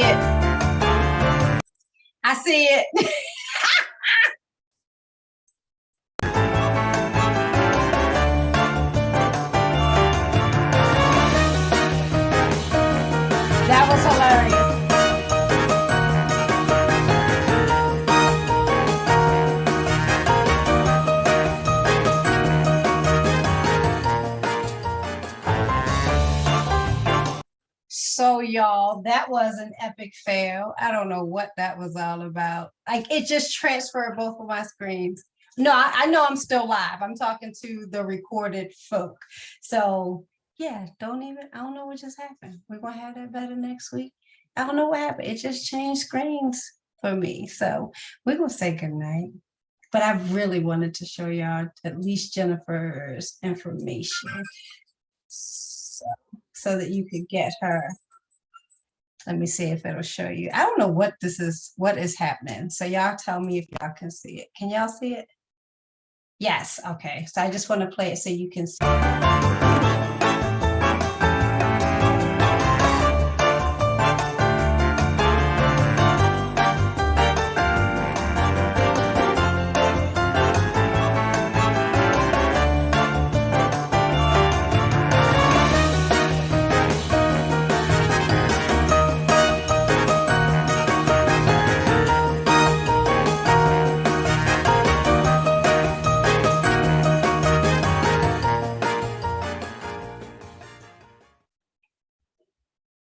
it. I see it. That was hilarious. So y'all, that was an epic fail. I don't know what that was all about. Like it just transferred both of my screens. No, I know I'm still live. I'm talking to the recorded folk. So yeah, I don't know what just happened. We're gonna have that better next week. I don't know what happened. It just changed screens for me. So we're gonna say goodnight. But I really wanted to show y'all at least Jennifer's information. So that you could get her. Let me see if it'll show you. I don't know what is happening. So y'all tell me if y'all can see it. Can y'all see it? Yes, okay. So I just want to play it so you can see it.